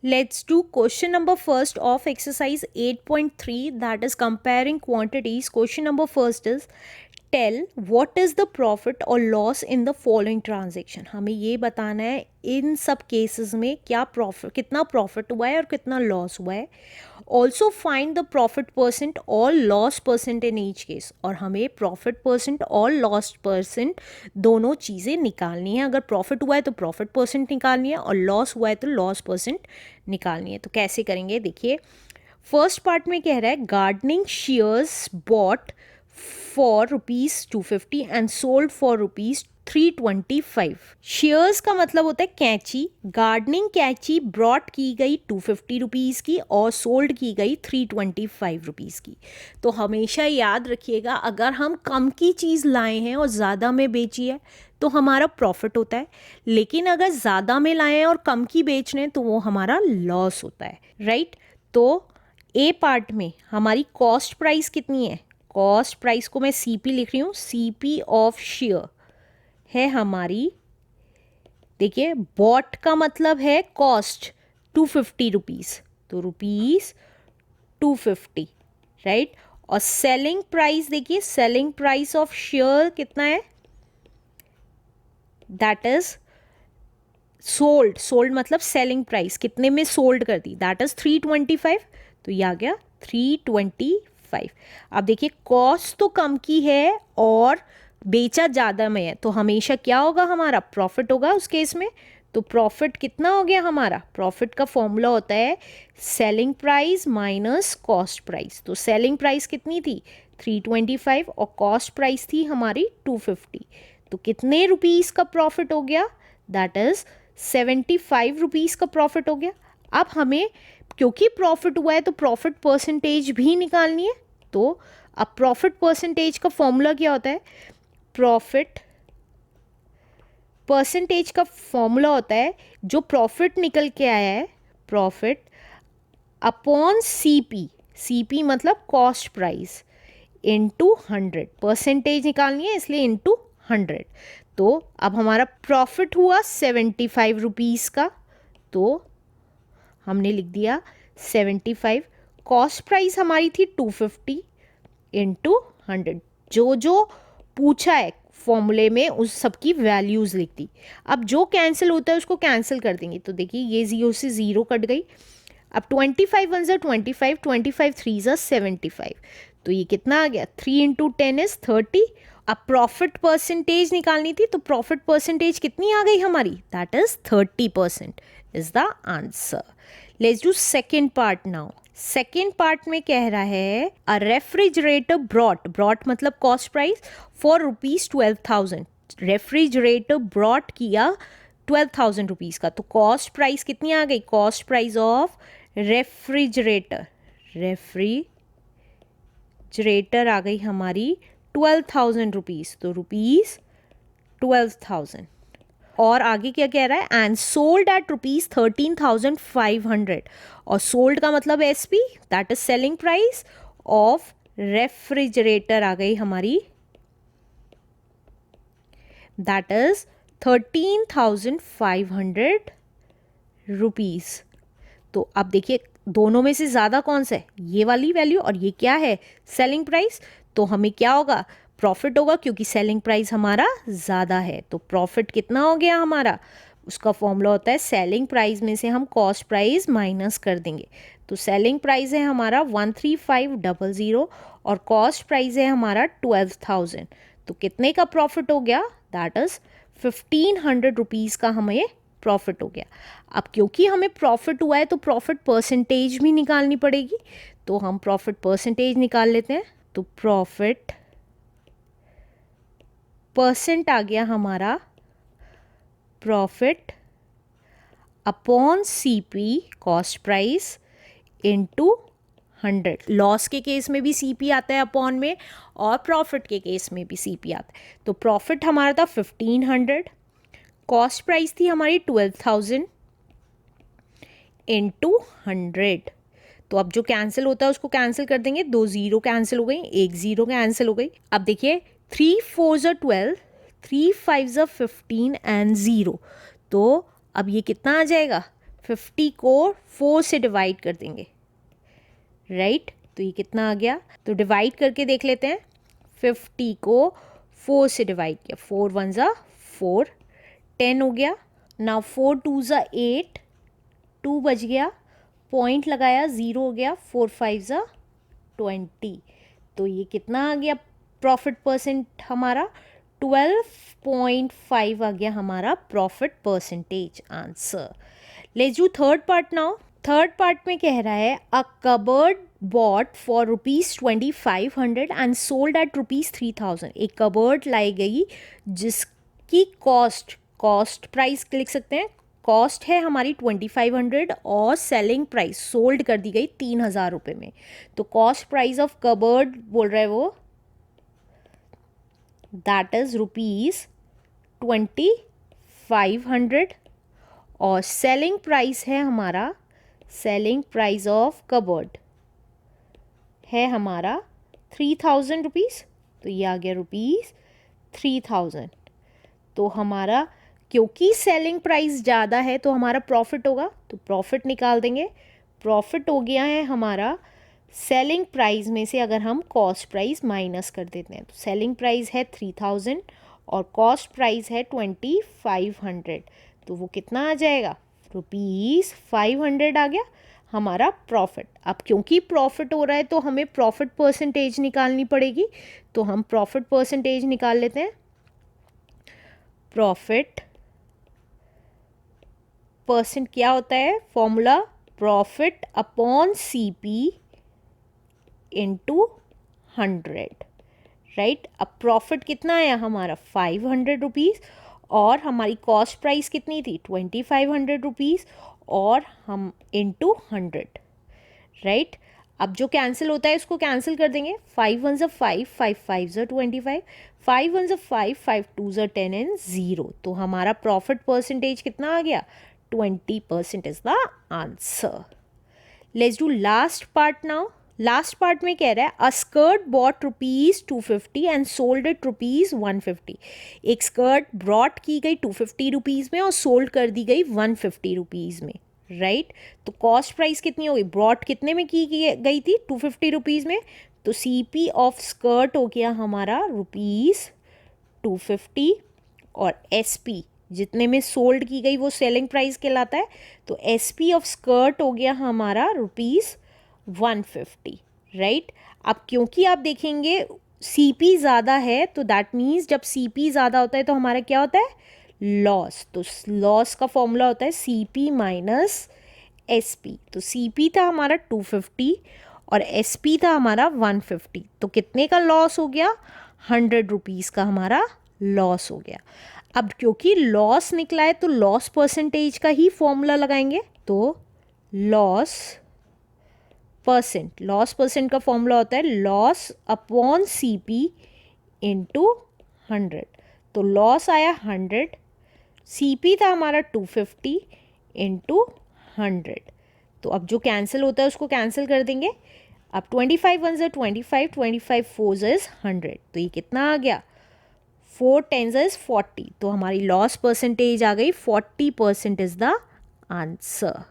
Let's do question number first of exercise 8.3, that is comparing quantities. Question number first is tell what is the profit or loss in the following transaction. हमें ये बताना है इन सब cases में क्या profit, कितना profit हुआ है और कितना लॉस हुआ है. Also find the profit percent और loss percent in each case. और हमें प्रॉफिट परसेंट और लॉस परसेंट दोनों चीज़ें निकालनी है. अगर प्रॉफिट हुआ है तो प्रॉफिट परसेंट निकालनी है और लॉस हुआ है तो लॉस परसेंट निकालनी है. तो कैसे करेंगे देखिए. फर्स्ट पार्ट में कह रहा है gardening shares bot for ₹250 and sold for ₹325. Shares का मतलब होता है कैंची. गार्डनिंग कैंची ब्रॉट की गई ₹250 की और सोल्ड की गई ₹325 की. तो हमेशा याद रखिएगा, अगर हम कम की चीज़ लाए हैं और ज़्यादा में बेची है तो हमारा प्रॉफिट होता है, लेकिन अगर ज़्यादा में लाए हैं और कम की बेच रहे हैं तो वो हमारा लॉस होता है. राइट. तो ए पार्ट में हमारी कॉस्ट प्राइस कितनी है. कॉस्ट प्राइस को मैं सीपी लिख रही हूँ. सीपी ऑफ शेयर है हमारी, देखिए बॉट का मतलब है कॉस्ट ₹250, तो ₹250. राइट. और सेलिंग प्राइस देखिए, सेलिंग प्राइस ऑफ शेयर कितना है, दैट इज सोल्ड. सोल्ड मतलब सेलिंग प्राइस कितने में सोल्ड कर दी, दैट इज 325. तो ये आ गया 325. अब देखिए कॉस्ट तो कम की है और बेचा ज़्यादा में है, तो हमेशा क्या होगा, हमारा प्रॉफिट होगा उस केस में. तो प्रॉफिट कितना हो गया हमारा. प्रॉफिट का फॉर्मूला होता है selling price minus cost price. तो सेलिंग प्राइस कितनी थी 325 और कॉस्ट प्राइस थी हमारी 250. तो कितने रुपीस का प्रॉफिट हो गया, दैट इज 75 रुपीस का प्रॉफिट हो गया. अब हमें क्योंकि प्रॉफिट हुआ है तो प्रॉफिट परसेंटेज भी निकालनी है. तो अब प्रॉफिट परसेंटेज का फॉर्मूला क्या होता है, प्रॉफिट परसेंटेज का फॉर्मूला होता है जो प्रॉफिट निकल के आया है, प्रॉफिट अपॉन सीपी. सीपी मतलब कॉस्ट प्राइस इंटू 100. परसेंटेज निकालनी है इसलिए इंटू 100. तो अब हमारा प्रॉफिट हुआ 75 रुपीस का, तो हमने लिख दिया 75. कॉस्ट प्राइस हमारी थी 250 इंटू 100. जो जो पूछा है फॉर्मूले में उस सब की वैल्यूज़ लिख दी. अब जो कैंसिल होता है उसको कैंसिल कर देंगे. तो देखिए ये 0 से 0 कट गई. अब 25 वन ज़ा 25, 25 थ्री ज़ा 75. तो ये कितना आ गया, 3 इंटू 10 इज 30. अब प्रॉफिट परसेंटेज निकालनी थी, तो प्रॉफिट परसेंटेज कितनी आ गई हमारी, that is 30% is the answer. Let's do second part now. Second part में कह रहा है अ रेफ्रिजरेटर ब्रॉट, ब्रॉट मतलब cost price, for ₹12,000. Refrigerator brought किया 12,000 रुपीज़ का. तो कॉस्ट प्राइस कितनी आ गई, cost price of refrigerator, refrigerator आ गई हमारी 12,000 रुपीज़. तो ₹12,000. और आगे क्या कह रहा है, एंड सोल्ड एट ₹13,500. और सोल्ड का मतलब SP, that is selling price of refrigerator आ गई हमारी, दैट इज 13,500 रुपीज़. तो अब देखिए दोनों में से ज़्यादा कौन सा है, ये वाली वैल्यू और ये क्या है, सेलिंग प्राइस. तो हमें क्या होगा, प्रॉफिट होगा क्योंकि सेलिंग प्राइस हमारा ज़्यादा है. तो प्रॉफिट कितना हो गया हमारा, उसका फॉर्मूला होता है सेलिंग प्राइस में से हम कॉस्ट प्राइस माइनस कर देंगे. तो सेलिंग प्राइस है हमारा 13500 और कॉस्ट प्राइस है हमारा 12,000. तो कितने का प्रॉफिट हो गया, दैट इज़ 1,500 रुपीज़ का हमें प्रॉफिट हो गया. अब क्योंकि हमें प्रॉफिट हुआ है तो प्रॉफिट परसेंटेज भी निकालनी पड़ेगी. तो हम प्रॉफिट परसेंटेज निकाल लेते हैं. तो प्रॉफिट परसेंट आ गया हमारा profit upon CP cost price into 100. Loss के केस में भी सीपी आता है अपॉन में और प्रॉफिट के केस में भी सीपी आता है. तो प्रॉफिट हमारा था 1,500, कॉस्ट प्राइस थी हमारी 12,000 इंटू 100. तो अब जो कैंसिल होता है उसको कैंसिल कर देंगे. 2 0 कैंसिल हो गई, 1 0 कैंसिल हो गई. अब देखिए 3 4 ज़ा 12, 3 5 ज़ा 15 एंड 0. तो अब ये कितना आ जाएगा, 50 को 4 से डिवाइड कर देंगे, राइट? तो ये कितना आ गया? तो डिवाइड करके देख लेते हैं। 50 को 4 से डिवाइड किया, 4 1 ज़ा 4, 10 हो गया। नाउ 4 2 ज़ा 8, 2 बच गया, पॉइंट लगाया, 0 हो गया, 4 5 ज़ा 20। तो ये कितना आ गया प्रॉफिट परसेंट हमारा? 12.5 आ गया हमारा profit percentage answer. Let's do third part now. Third part में कह रहा है a cupboard bought for ₹2500 and sold at ₹3000। एक कबर्ड लाई गई जिसकी कॉस्ट प्राइस लिख सकते हैं, कॉस्ट है हमारी 2500 और सेलिंग प्राइस सोल्ड कर दी गई 3000 रुपये में। तो कॉस्ट प्राइस ऑफ कबर्ड बोल रहा है वो, दैट इज ₹2500 और सेलिंग प्राइस है हमारा, सेलिंग प्राइस ऑफ कबर्ड है हमारा 3000 रुपीज़। तो ये आ गया ₹3000। तो हमारा क्योंकि सेलिंग प्राइस ज़्यादा है तो हमारा प्रॉफिट होगा, तो प्रॉफिट निकाल देंगे। प्रॉफिट हो गया है हमारा सेलिंग प्राइस में से अगर हम कॉस्ट प्राइस माइनस कर देते हैं, तो सेलिंग प्राइस है 3000 और कॉस्ट प्राइस है 2500। तो वो कितना आ जाएगा? ₹500 आ गया हमारा प्रॉफिट। अब क्योंकि प्रॉफिट हो रहा है तो हमें प्रॉफिट परसेंटेज निकालनी पड़ेगी, तो हम प्रॉफिट परसेंटेज निकाल लेते हैं। प्रॉफिट परसेंट क्या होता है? Formula profit upon CP into 100, right? अब प्रॉफिट कितना आया हमारा? 500 रुपीज़ और हमारी कॉस्ट प्राइस कितनी थी? 2500 रुपीज़ और हम इंटू 100, राइट? अब जो कैंसिल होता है इसको कैंसिल कर देंगे। 5 1 ज़ा 5, 5 5 ज़ा 25, 5 1 ज़ा 5, 5 2 ज़ा 10 एंड 0। तो हमारा प्रॉफिट परसेंटेज कितना आ गया? 20% is the answer. Let's do last part now. Last part में कह रहा है a skirt bought ₹250 and sold it ₹150। एक स्कर्ट ब्रॉट की गई 250 रुपीज़ में और सोल्ड कर दी गई 150 रुपीज़ में, राइट? तो कॉस्ट प्राइस कितनी हो गई? ब्रॉट कितने में की गई थी? 250 रुपीज़ में। तो सीपी ऑफ स्कर्ट हो गया हमारा ₹250 और एसपी जितने में सोल्ड की गई वो सेलिंग प्राइस कहलाता है। तो एसपी ऑफ स्कर्ट हो गया हमारा ₹150, राइट? अब क्योंकि आप देखेंगे सीपी ज़्यादा है तो दैट मीन्स जब सीपी ज़्यादा होता है तो हमारा क्या होता है? लॉस। तो लॉस का फॉर्मूला होता है सीपी माइनस एसपी। तो सीपी था हमारा 250 और एसपी था हमारा 150। तो कितने का लॉस हो गया? 100 रुपीज़ का हमारा लॉस हो गया। अब क्योंकि लॉस निकला है तो लॉस परसेंटेज का ही फॉर्मूला लगाएंगे। तो लॉस परसेंट का फॉर्मूला होता है लॉस अपॉन सीपी इंटू 100। तो लॉस आया 100, सीपी था हमारा 250 इंटू 100। तो अब जो कैंसिल होता है उसको कैंसिल कर देंगे। अब 25 1 ज़ा 25, 25 4 ज़ा 100। तो ये कितना आ गया? 4 10 ज़ा 40। तो हमारी लॉस परसेंटेज आ गई 40% इज द आंसर।